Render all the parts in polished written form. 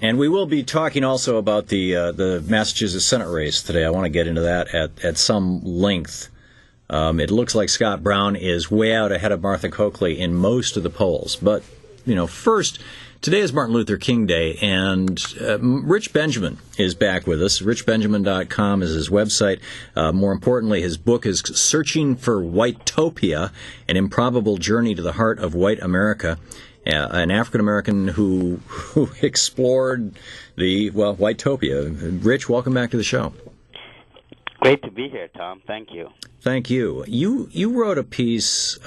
And we will be talking also about the Massachusetts Senate race today. I want to get into that at some length. It looks like Scott Brown is way out ahead of Martha Coakley in most of the polls. But, first, today is Martin Luther King Day, and Rich Benjamin is back with us. richbenjamin.com is his website. More importantly, his book is Searching for Whitetopia, An Improbable Journey to the Heart of White America. An African-American who explored the, Whitetopia. Rich, welcome back to the show. Great to be here, Tom. Thank you. Thank you. You wrote a piece,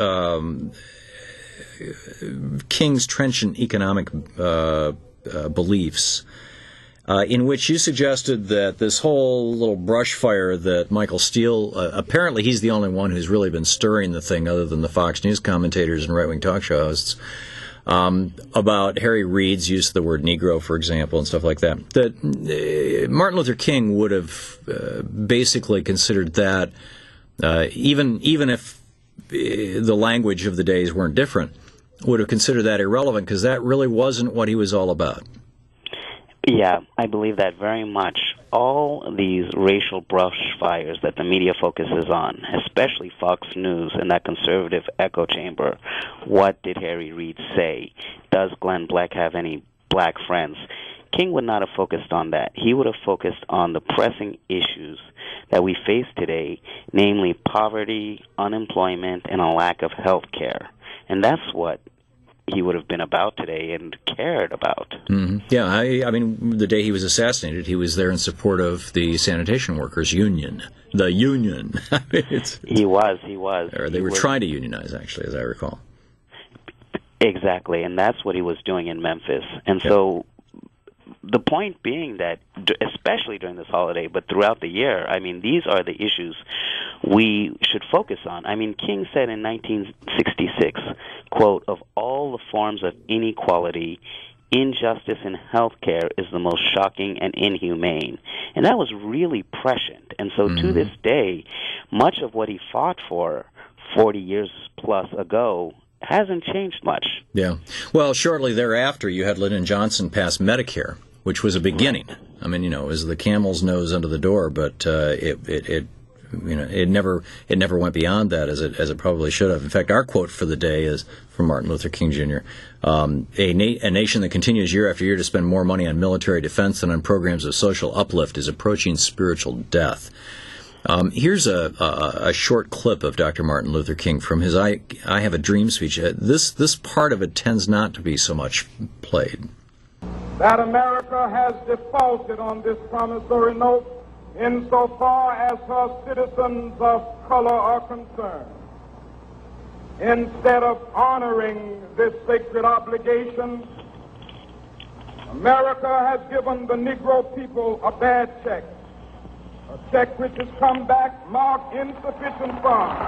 King's Trenchant Economic Beliefs, in which you suggested that this whole little brush fire that Michael Steele, apparently he's the only one who's really been stirring the thing other than the Fox News commentators and right-wing talk show hosts, about Harry Reid's use of the word Negro, for example, and stuff like that, that Martin Luther King would have basically considered that, even if the language of the days weren't different, would have considered that irrelevant because that really wasn't what he was all about. Yeah, I believe that very much. All these racial brush fires that the media focuses on, especially Fox News and that conservative echo chamber, what did Harry Reid say? Does Glenn Beck have any black friends? King would not have focused on that. He would have focused on the pressing issues that we face today, namely poverty, unemployment, and a lack of health care. And that's what he would have been about today and cared about. Mm-hmm. Yeah, I mean, the day he was assassinated, he was there in support of the sanitation workers union. The union. He was. Or they were trying to unionize, actually, as I recall. Exactly, and that's what he was doing in Memphis. And so the point being that, especially during this holiday, but throughout the year, I mean, these are the issues we should focus on. I mean, King said in 1966, quote, "Of all the forms of inequality, injustice in healthcare is the most shocking and inhumane." And that was really prescient. And so to this day, much of what he fought for 40 years plus ago hasn't changed much. Yeah. Well, shortly thereafter, you had Lyndon Johnson pass Medicare, which was a beginning. I mean, it was the camel's nose under the door, but it never went beyond that as it probably should have. In fact, our quote for the day is from Martin Luther King Jr. A nation that continues year after year to spend more money on military defense than on programs of social uplift is approaching spiritual death. Here's a short clip of Dr. Martin Luther King from his I Have a Dream speech. This part of it tends not to be so much played. That America has defaulted on this promissory note insofar as her citizens of color are concerned. Instead of honoring this sacred obligation, America has given the Negro people a bad check. A check which has come back marked insufficient funds.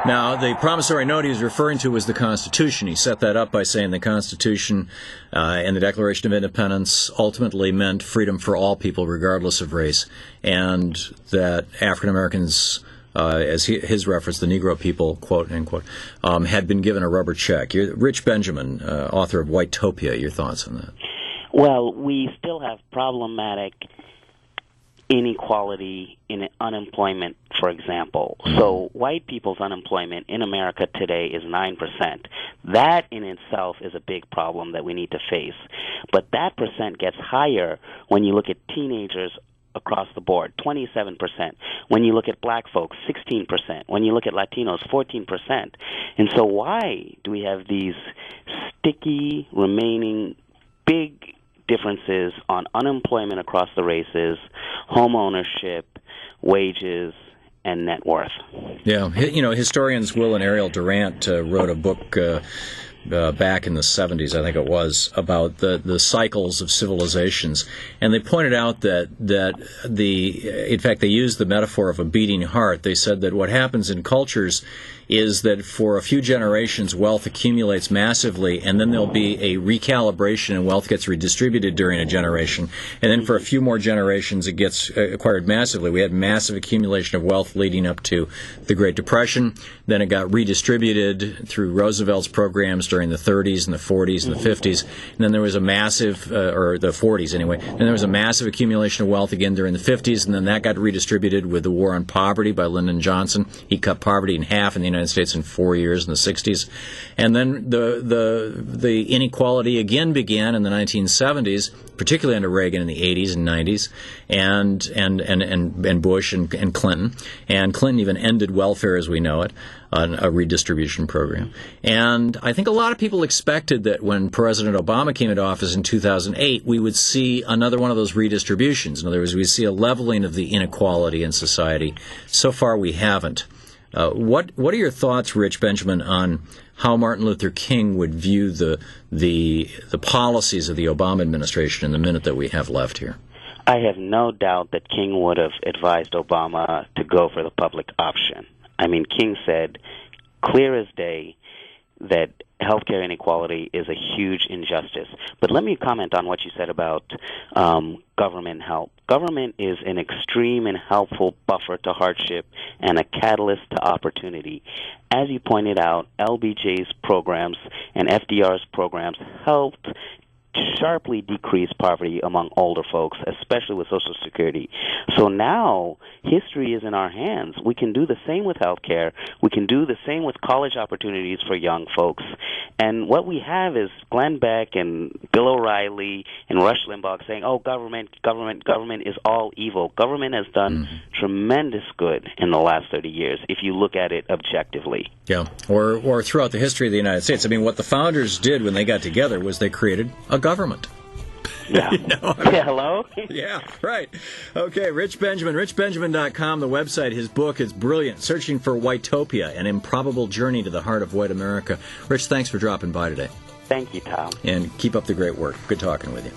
Now, the promissory note he was referring to was the Constitution. He set that up by saying the Constitution and the Declaration of Independence ultimately meant freedom for all people, regardless of race, and that African Americans, as his reference, the Negro people, quote, end quote, had been given a rubber check. Rich Benjamin, author of Whitetopia, your thoughts on that? Well, we still have problematic inequality in unemployment, for example. So white people's unemployment in America today is 9%. That in itself is a big problem that we need to face. But that percent gets higher when you look at teenagers across the board, 27%. When you look at black folks, 16%. When you look at Latinos, 14%. And so why do we have these sticky, remaining, big differences on unemployment across the races, home ownership, wages, and net worth? Yeah, historians Will and Ariel Durant wrote a book back in the 70s, I think it was, about the cycles of civilizations, and they pointed out that in fact, they used the metaphor of a beating heart. They said that what happens in cultures is that for a few generations, wealth accumulates massively, and then there'll be a recalibration and wealth gets redistributed during a generation. And then for a few more generations, it gets acquired massively. We had massive accumulation of wealth leading up to the Great Depression. Then it got redistributed through Roosevelt's programs during the 30s and the 40s and the 50s. And then there was a massive, or the 40s anyway, and there was a massive accumulation of wealth again during the 50s, and then that got redistributed with the War on Poverty by Lyndon Johnson. He cut poverty in half in the United States in 4 years in the 60s. And then the inequality again began in the 1970s, particularly under Reagan in the 80s and 90s, and Bush and Clinton. And Clinton even ended welfare as we know it, a redistribution program. And I think a lot of people expected that when President Obama came into office in 2008, we would see another one of those redistributions. In other words, we'd see a leveling of the inequality in society. So far, we haven't. What are your thoughts, Rich Benjamin, on how Martin Luther King would view the policies of the Obama administration in the minute that we have left here? I have no doubt that King would have advised Obama to go for the public option. I mean, King said clear as day that healthcare inequality is a huge injustice. But let me comment on what you said about government help. Government is an extreme and helpful buffer to hardship and a catalyst to opportunity. As you pointed out, LBJ's programs and FDR's programs helped sharply decrease poverty among older folks, especially with Social Security. So now history is in our hands. We can do the same with healthcare. We can do the same with college opportunities for young folks. And what we have is Glenn Beck and Bill O'Reilly and Rush Limbaugh saying, oh, government is all evil. Government has done tremendous good in the last 30 years, if you look at it objectively. Yeah, or throughout the history of the United States. I mean, what the founders did when they got together was they created a government. Yeah. Yeah, hello? Yeah, right. Okay, Rich Benjamin, richbenjamin.com, the website. His book is brilliant, Searching for Whitopia, An Improbable Journey to the Heart of White America. Rich, thanks for dropping by today. Thank you, Thom. And keep up the great work. Good talking with you.